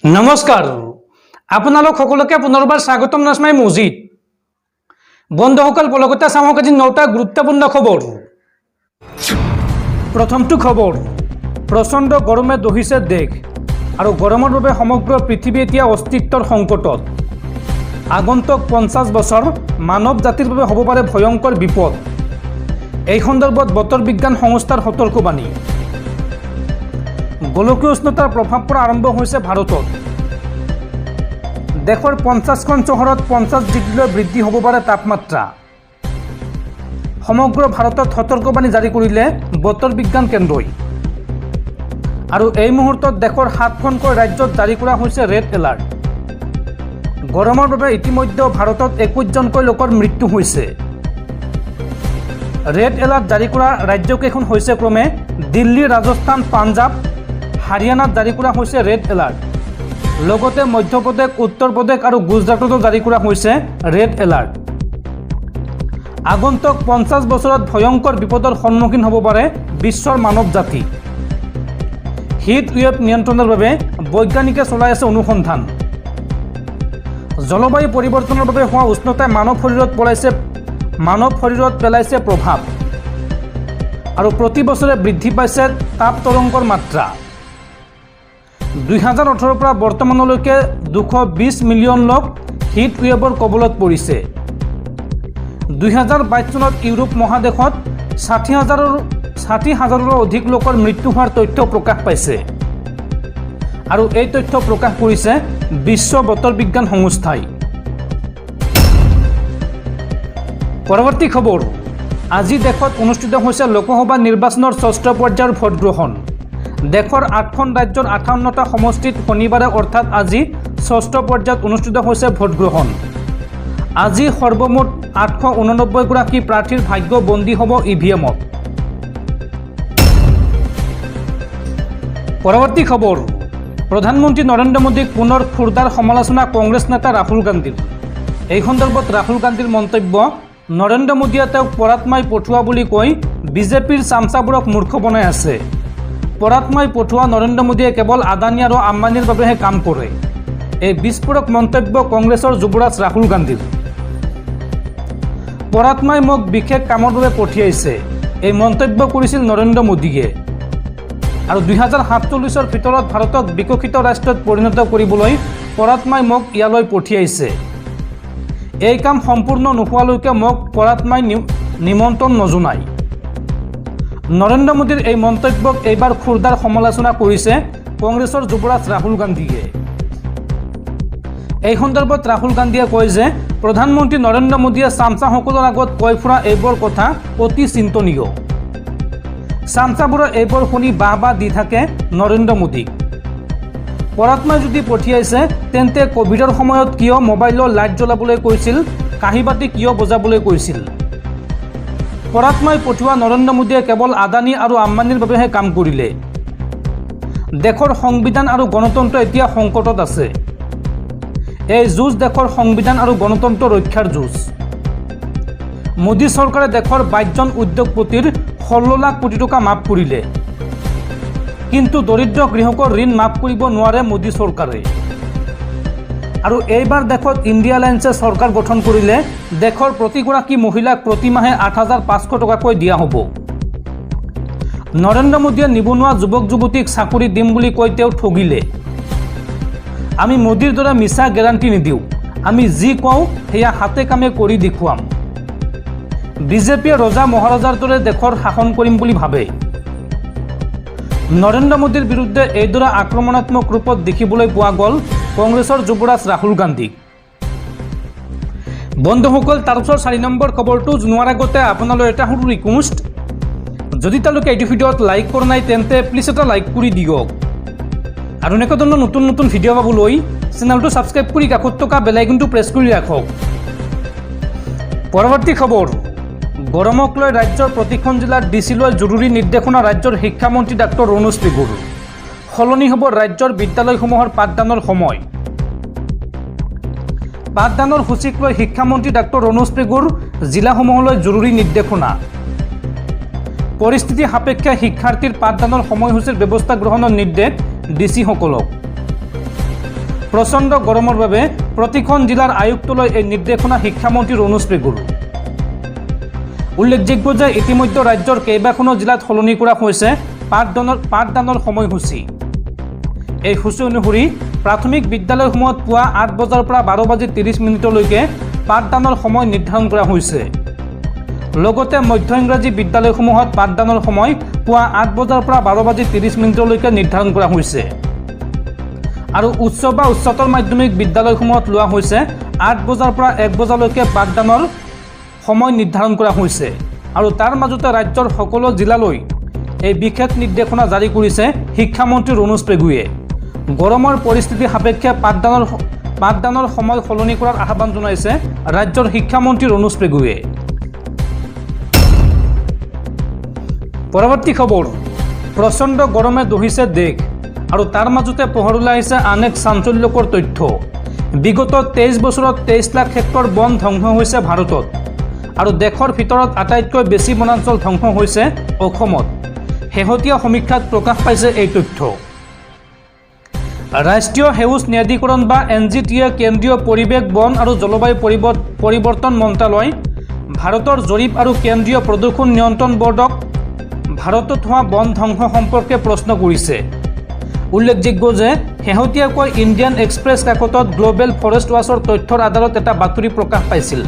নমস্কাৰ আপোনালোক সকলোকে পুনৰবাৰ স্বাগতম নাজমাই মজিদ বন্ধুসকল পলকতে চাওক আজি 9টা গুৰুত্বপূৰ্ণ খবৰ। প্ৰথমটো খবৰ, প্ৰচণ্ড গৰমে দহিছে দেশ আৰু গৰমৰ বাবে সমগ্ৰ পৃথিৱী এতিয়া অস্তিত্বৰ সংকটত। আগন্তুক 50 বছৰ মানৱ জাতিৰ বাবে হ'ব পাৰে ভয়ংকৰ বিপদ। এই সন্দৰ্ভত বতৰ বিজ্ঞান সংস্থাৰ সতৰ্কবাণী। গোলকীয় উষ্ণতাৰ প্ৰভাৱ পৰা আৰম্ভ হৈছে ভাৰতত। দেশৰ 50খন চহৰত 50 ডিগ্ৰীলৈ বৃদ্ধি হ'ব পাৰে তাপমাত্ৰা। সমগ্ৰ ভাৰতত সতৰ্কবাণী জাৰি কৰিলে বতৰ বিজ্ঞান কেন্দ্ৰই। আৰু এই মুহূৰ্তত দেশৰ 7খনকৈ ৰাজ্যত জাৰি কৰা হৈছে ৰেড এলাৰ্ট। গৰমৰ বাবে ইতিমধ্যে ভাৰতত 21জনকৈ লোকৰ মৃত্যু হৈছে। ৰেড এলাৰ্ট জাৰি কৰা ৰাজ্যকেইখন হৈছে ক্ৰমে দিল্লী, ৰাজস্থান, পাঞ্জাৱ, হাৰিয়ানাত জাৰি কৰা হৈছে ৰেড এলাৰ্ট। লগতে মধ্যপ্ৰদেশ, উত্তৰ প্ৰদেশ আৰু গুজৰাটতো জাৰি কৰা হৈছে ৰেড এলাৰ্ট। আগন্তুক 50 বছৰত ভয়ংকৰ বিপদৰ সন্মুখীন হ'ব পাৰে বিশ্বৰ মানৱ জাতি। হিট ৱেভ নিয়ন্ত্ৰণৰ বাবে বৈজ্ঞানিকে চলাই আছে অনুসন্ধান। জলবায়ু পৰিৱৰ্তনৰ বাবে হোৱা উষ্ণতাই মানৱ শৰীৰত পেলাইছে প্ৰভাৱ আৰু প্ৰতি বছৰে বৃদ্ধি পাইছে তাপ তৰংগৰ মাত্ৰা। 2018 পৰা বৰ্তমানলৈকে 220 মিলিয়ন লোক হিট ৱেভৰ কবলত পৰিছে। 2022 চনত ইউৰোপ মহাদেশত 60,000ৰো অধিক লোকৰ মৃত্যু হোৱাৰ তথ্য প্ৰকাশ পাইছে আৰু এই তথ্য প্ৰকাশ কৰিছে বিশ্ব বতৰ বিজ্ঞান সংস্থাই। পৰৱৰ্তী খবৰ, আজি দেশত অনুষ্ঠিত হৈছে লোকসভা নিৰ্বাচনৰ 6ষ্ঠ পৰ্যায়ৰ ভোটগ্ৰহণ। দেশৰ 8খন ৰাজ্যৰ 58টা সমষ্টিত শনিবাৰে অৰ্থাৎ আজি 6ষ্ঠ পৰ্যায়ত অনুষ্ঠিত হৈছে ভোটগ্ৰহণ। আজি সৰ্বমুঠ 889গৰাকী প্ৰাৰ্থীৰ ভাগ্য বন্দী হ'ব ইভিএমত। পৰৱৰ্তী খবৰ, প্ৰধানমন্ত্ৰী নৰেন্দ্ৰ মোদীক পুনৰ খুৰদাৰ সমালোচনা কংগ্ৰেছ নেতা ৰাহুল গান্ধীৰ। এই সন্দৰ্ভত ৰাহুল গান্ধীৰ মন্তব্য, নৰেন্দ্ৰ মোদীয়ে তেওঁক পৰাত্মাই পঠোৱা বুলি কৈ বিজেপিৰ চামচাবোৰক মূৰ্খ বনাই আছে। পৰাত্মাই পঠোৱা নৰেন্দ্ৰ মোদীয়ে কেৱল আদানী আৰু আম্বানীৰ বাবেহে কাম কৰে। এই বিস্ফোৰক মন্তব্য কংগ্ৰেছৰ যুৱৰাজ ৰাহুল গান্ধীৰ। পৰাত্মাই মোক বিশেষ কামৰ বাবে পঠিয়াইছে, এই মন্তব্য কৰিছিল নৰেন্দ্ৰ মোদীয়ে। আৰু 2047ৰ ভিতৰত ভাৰতক বিকশিত ৰাষ্ট্ৰত পৰিণত কৰিবলৈ পৰাত্মাই মোক ইয়ালৈ পঠিয়াইছে। এই কাম সম্পূৰ্ণ নোহোৱালৈকে মোক পৰাত্মাই নিমন্ত্ৰণ নজনায়। নৰেন্দ্ৰ মোদীৰ এই মন্তব্যক এইবাৰ খুৰদাৰ সমালোচনা কৰিছে কংগ্ৰেছৰ যুৱৰাজ ৰাহুল গান্ধীয়ে। এই সন্দৰ্ভত ৰাহুল গান্ধীয়ে কয় যে প্ৰধানমন্ত্ৰী নৰেন্দ্ৰ মোদীয়ে চামচাসকলৰ আগত কৈ ফুৰা এইবোৰ কথা অতি চিন্তনীয়। চামচাবোৰে এইবোৰ শুনি বাহ দি থাকে নৰেন্দ্ৰ মোদীক। পৰাত্মাই যদি পঠিয়াইছে তেন্তে কভিডৰ সময়ত কিয় মোবাইলৰ লাইট জ্বলাবলৈ কৈছিল, কাঁহী বাতি কিয় বজাবলৈ কৈছিল? পৰাত্মাই পঠোৱা নৰেন্দ্ৰ মোদীয়ে কেৱল আদানী আৰু আম্বানীৰ বাবেহে কাম কৰিলে। দেশৰ সংবিধান আৰু গণতন্ত্ৰ এতিয়া সংকটত আছে। এই যুঁজ দেশৰ সংবিধান আৰু গণতন্ত্ৰ ৰক্ষাৰ যুঁজ। মোদী চৰকাৰে দেশৰ 22জন উদ্যোগপতিৰ 16 লাখ কোটি টকা মাফ কৰিলে, কিন্তু দৰিদ্ৰ কৃষকৰ ঋণ মাফ কৰিব নোৱাৰে মোদী চৰকাৰে। আৰু এইবাৰ দেশত ইণ্ডিয়া এলায়েন্সে চৰকাৰ গঠন কৰিলে দেশৰ প্ৰতিগৰাকী মহিলাক প্ৰতিমাহে 8,500 টকাকৈ দিয়া হ'ব। নৰেন্দ্ৰ মোদীয়ে নিবনুৱা যুৱক যুৱতীক চাকৰি দিম বুলি কৈ তেওঁ ঠগিলে। আমি মোদীৰ দৰে মিছা গেৰাণ্টি নিদিওঁ, আমি যি কওঁ সেয়া হাতে কামে কৰি দেখুৱাম। বিজেপিয়ে ৰজা মহাৰজাৰ দৰে দেশৰ শাসন কৰিম বুলি ভাবে। নৰেন্দ্ৰ মোদীৰ বিৰুদ্ধে এইদৰে আক্ৰমণাত্মক ৰূপত দেখিবলৈ পোৱা গ'ল কংগ্ৰেছৰ যুৱৰাজ ৰাহুল গান্ধীক। বন্ধুসকল, তাৰপিছত 4 নম্বৰ খবৰটো জনোৱাৰ আগতে আপোনালৈ এটা সৰু ৰিকুৱেষ্ট, যদি তেওঁলোকে এইটো ভিডিঅ'ত লাইক কৰা নাই তেন্তে প্লিজ এটা লাইক কৰি দিয়ক। আৰু এনেকুৱা ধৰণৰ নতুন নতুন ভিডিঅ' পাবলৈ চেনেলটো ছাবস্ক্ৰাইব কৰি কাষত থকা বেল আইকনটো প্ৰেছ কৰি ৰাখক। পৰৱৰ্তী খবৰ, গৰমক লৈ ৰাজ্যৰ প্ৰতিখন জিলাত ডিচিলৈ জৰুৰী নিৰ্দেশনা ৰাজ্যৰ শিক্ষামন্ত্ৰী ডাক্তৰ ৰণোজ পেগুৰ। সলনি হ'ব ৰাজ্যৰ বিদ্যালয়সমূহৰ পাঠদানৰ সময়। পাঠদানৰ সূচীক লৈ শিক্ষামন্ত্ৰী ডাক্তৰ ৰণোজ পেগুৰ জিলাসমূহলৈ জৰুৰী নিৰ্দেশনা। পৰিস্থিতি সাপেক্ষে শিক্ষাৰ্থীৰ পাঠদানৰ সময়সূচীৰ ব্যৱস্থা গ্ৰহণৰ নিৰ্দেশ ডিচিসকলক। প্ৰচণ্ড গৰমৰ বাবে প্ৰতিখন জিলাৰ আয়ুক্তলৈ এই নিৰ্দেশনা শিক্ষামন্ত্ৰী ৰণোজ পেগুৰ। উল্লেখযোগ্য যে ইতিমধ্যে ৰাজ্যৰ কেইবাখনো জিলাত সলনি কৰা হৈছে পাঠদানৰ সময়সূচী। এই সূচী অনুসৰি প্ৰাথমিক বিদ্যালয়সমূহত পুৱা 8 বজাৰ পৰা 12 বাজি 30 মিনিটলৈকে পাঠদানৰ সময় নিৰ্ধাৰণ কৰা হৈছে। লগতে মধ্য ইংৰাজী বিদ্যালয়সমূহত পাঠদানৰ সময় পুৱা 8 বজাৰ পৰা 12 বাজি 30 মিনিটলৈকে নিৰ্ধাৰণ কৰা হৈছে। আৰু উচ্চ বা উচ্চতৰ মাধ্যমিক বিদ্যালয়সমূহত লোৱা হৈছে 8 বজাৰ পৰা 1 বজালৈকে পাঠদানৰ সময় নিৰ্ধাৰণ কৰা হৈছে। আৰু তাৰ মাজতে ৰাজ্যৰ সকলো জিলালৈ এই বিশেষ নিৰ্দেশনা জাৰি কৰিছে শিক্ষামন্ত্ৰী ৰণোজ পেগুৱে। গৰমৰ পৰিস্থিতি সাপেক্ষে পাঠদানৰ সময় সলনি কৰাৰ আহ্বান জনাইছে ৰাজ্যৰ শিক্ষামন্ত্ৰী ৰণোজ পেগুৱে। পৰৱৰ্তী খবৰ, প্ৰচণ্ড গৰমে দহিছে দেশ আৰু তাৰ মাজতে পোহৰলৈ আহিছে আন এক চাঞ্চল্যকৰ তথ্য। বিগত 23 বছৰত 23 লাখ হেক্টৰ বন ধ্বংস হৈছে ভাৰতত আৰু দেশৰ ভিতৰত আটাইতকৈ বেছি বনাঞ্চল ধ্বংস হৈছে অসমত। শেহতীয়া সমীক্ষাত প্ৰকাশ পাইছে এই তথ্য। ৰাষ্ট্ৰীয় সেউজ ন্যায়াধিকৰণ বা NGT-য়ে কেন্দ্ৰীয় পৰিৱেশ বন আৰু জলবায়ু পৰিৱৰ্তন মন্ত্ৰালয়, ভাৰতৰ জৰীপ আৰু কেন্দ্ৰীয় প্ৰদূষণ নিয়ন্ত্ৰণ বৰ্ডক ভাৰতত হোৱা বন ধ্বংস সম্পৰ্কে প্ৰশ্ন কৰিছে। উল্লেখযোগ্য যে শেহতীয়াকৈ ইণ্ডিয়ান এক্সপ্ৰেছ কাকতত গ্ল'বেল ফৰেষ্ট ৱাচৰ তথ্যৰ আধাৰত এটা বাতৰি প্ৰকাশ পাইছিল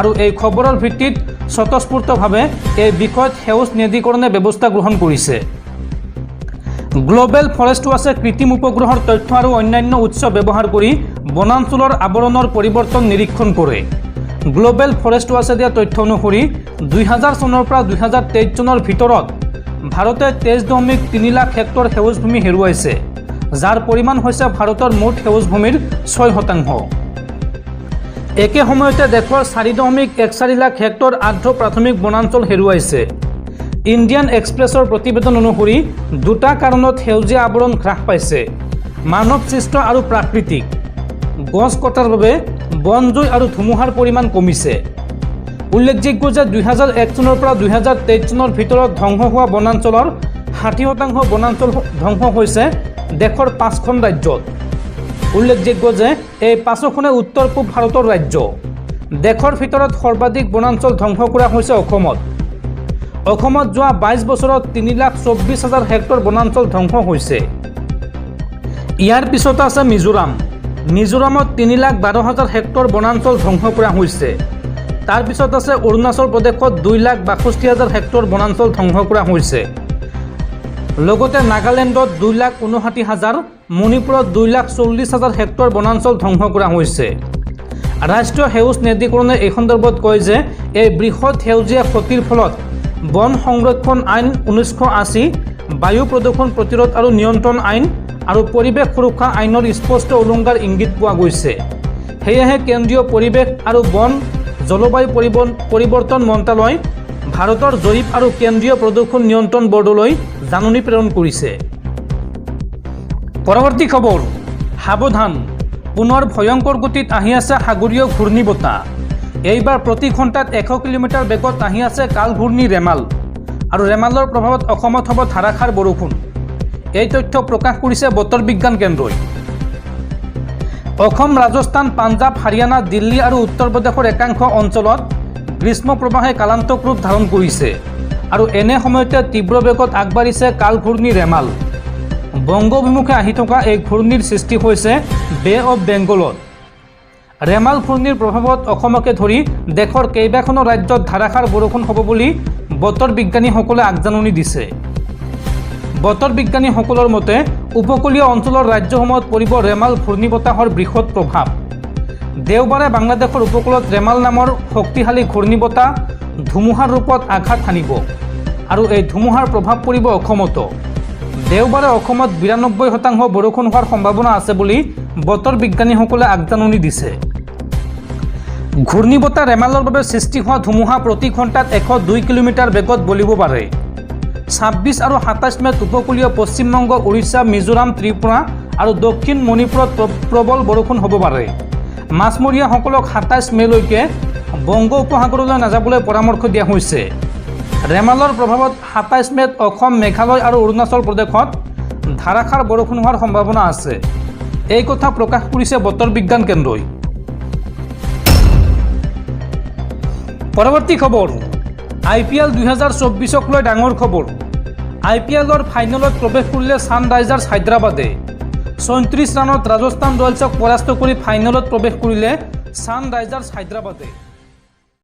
আৰু এই খবৰৰ ভিত্তিত স্বতঃস্ফূৰ্তভাৱে এই বিষয়ত সেউজ ন্যায়াধিকৰণে ব্যৱস্থা গ্ৰহণ কৰিছে। গ্ল'বেল ফৰেষ্ট ৱাচে কৃত্ৰিম উপগ্ৰহৰ তথ্য আৰু অন্যান্য উৎস ব্যৱহাৰ কৰি বনাঞ্চলৰ আৱৰণৰ পৰিৱৰ্তন নিৰীক্ষণ কৰে। গ্ল'বেল ফৰেষ্ট ৱাচে দিয়া তথ্য অনুসৰি 2000 চনৰ পৰা 2023 চনৰ ভিতৰত ভাৰতে 23.3 লাখ হেক্টৰ সেউজ ভূমি হেৰুৱাইছে, যাৰ পৰিমাণ হৈছে ভাৰতৰ মুঠ সেউজ ভূমিৰ 6%। একে সময়তে দেশৰ 4.14 লাখ হেক্টৰ আৰ্দ্ৰ প্ৰাথমিক বনাঞ্চল হেৰুৱাইছে। ইণ্ডিয়ান এক্সপ্ৰেছৰ প্ৰতিবেদন অনুসৰি দুটা কাৰণত সেউজীয়া আৱৰণ হ্ৰাস পাইছে: মানৱ সৃষ্ট আৰু প্ৰাকৃতিক। গছ কটাৰ বাবে বনজুই আৰু ধুমুহাৰ পৰিমাণ কমিছে। উল্লেখযোগ্য যে 2001 চনৰ পৰা 2023 চনৰ ভিতৰত ধ্বংস হোৱা বনাঞ্চলৰ 60% বনাঞ্চল ধ্বংস হৈছে দেশৰ 5খন ৰাজ্যত। উল্লেখযোগ্য যে এই 5খনে উত্তৰ পূব ভাৰতৰ ৰাজ্য। দেশৰ ভিতৰত সৰ্বাধিক বনাঞ্চল ধ্বংস কৰা হৈছে অসমত। অসমত যোৱা 22 বছৰত 3,24,000 হেক্টৰ বনাঞ্চল ধ্বংস হৈছে। ইয়াৰ পিছতে আছে মিজোৰাম। মিজোৰামত 3,12,000 হেক্টৰ বনাঞ্চল ধ্বংস কৰা হৈছে। তাৰ পিছত আছে অৰুণাচল প্ৰদেশত 2,62,000 হেক্টৰ বনাঞ্চল ধ্বংস কৰা হৈছে। লগতে নাগালেণ্ডত 2,59,000, মণিপুৰত 2,40,000 হেক্টৰ বনাঞ্চল ধ্বংস কৰা হৈছে। ৰাষ্ট্ৰীয় সেউজ ন্যায়াধিকৰণে এই সন্দৰ্ভত কয় যে এই বৃহৎ সেউজীয়া ক্ষতিৰ ফলত বন সংৰক্ষণ আইন 1980, বায়ু প্ৰদূষণ প্ৰতিৰোধ আৰু নিয়ন্ত্ৰণ আইন আৰু পৰিৱেশ সুৰক্ষা আইনৰ স্পষ্ট উলংঘাৰ ইংগিত পোৱা গৈছে। সেয়েহে কেন্দ্ৰীয় পৰিৱেশ আৰু বন জলবায়ু পৰিৱৰ্তন মন্ত্ৰালয় ভাৰতৰ জৰীপ আৰু কেন্দ্ৰীয় প্ৰদূষণ নিয়ন্ত্ৰণ বৰ্ডলৈ জাননী প্ৰেৰণ কৰিছে। পৰৱৰ্তী খবৰ, সাৱধান, পুনৰ ভয়ংকৰ গতিত আহি আছে সাগৰীয় ঘূৰ্ণী বতাহ। এইবাৰ প্ৰতি ঘণ্টাত 100 কিলোমিটাৰ বেগত আহি আছে কাল ঘূৰ্ণী ৰেমাল আৰু ৰেমালৰ প্ৰভাৱত অসমত হ'ব ধাৰাসাৰ বৰষুণ। এই তথ্য প্ৰকাশ কৰিছে বতৰ বিজ্ঞান কেন্দ্ৰই। অসম, ৰাজস্থান, পাঞ্জাৱ, হাৰিয়ানা, দিল্লী আৰু উত্তৰ প্ৰদেশৰ একাংশ অঞ্চলত গ্ৰীষ্ম প্ৰৱাহে কালান্তক ৰূপ ধাৰণ কৰিছে আৰু এনে সময়তে তীব্ৰ বেগত আগবাঢ়িছে কাল ঘূৰ্ণী ৰেমাল। বংগোভিমুখে আহি থকা এই ঘূৰ্ণীৰ সৃষ্টি হৈছে বে অৱ বেংগলত। ৰেমাল ঘূৰ্ণীৰ প্ৰভাৱত অসমকে ধৰি দেশৰ কেইবাখনো ৰাজ্যত ধাৰাসাৰ বৰষুণ হ'ব বুলি বতৰ বিজ্ঞানীসকলে আগজাননী দিছে। বতৰ বিজ্ঞানীসকলৰ মতে উপকূলীয় অঞ্চলৰ ৰাজ্যসমূহত পৰিব ৰেমাল ঘূৰ্ণী বতাহৰ বৃহৎ প্ৰভাৱ। দেওবাৰে বাংলাদেশৰ উপকূলত ৰেমাল নামৰ শক্তিশালী ঘূৰ্ণী বতাহ ধুমুহাৰ ৰূপত আঘাত হানিব আৰু এই ধুমুহাৰ প্ৰভাৱ পৰিব অসমতো। দেওবাৰে অসমত 92% বৰষুণ হোৱাৰ সম্ভাৱনা আছে বুলি বতৰ বিজ্ঞানীসকলে আগজাননী দিছে। ঘূৰ্ণী বতাহ ৰেমালৰ বাবে সৃষ্টি হোৱা ধুমুহা প্ৰতি ঘণ্টাত 102 কিলোমিটাৰ বেগত বলিব পাৰে। 26 আৰু 27 মে'ত উপকূলীয় পশ্চিমবংগ, উৰিষ্যা, মিজোৰাম, ত্ৰিপুৰা আৰু দক্ষিণ মণিপুৰত প্ৰবল বৰষুণ হ'ব পাৰে। মাছমৰীয়াসকলক 27 মে'লৈকে বংগ উপসাগৰলৈ নাযাবলৈ পৰামৰ্শ দিয়া হৈছে। ৰেমালৰ প্ৰভাৱত 27 মে'ত অসম, মেঘালয় আৰু অৰুণাচল প্ৰদেশত ধাৰাসাৰ বৰষুণ হোৱাৰ সম্ভাৱনা আছে। এই কথা প্ৰকাশ কৰিছে বতৰ বিজ্ঞান কেন্দ্ৰই। পৰৱৰ্তী খবৰ, IPL 2024ক লৈ ডাঙৰ খবৰ। IPLৰ ফাইনেলত প্ৰৱেশ কৰিলে ছানৰাইজাৰ্ছ হায়দৰাবাদে। 34 ৰানত ৰাজস্থান ৰয়েলছক পৰাস্ত কৰি ফাইনেলত প্ৰৱেশ কৰিলে ছানৰাইজাৰ্ছ হায়দৰাবাদে।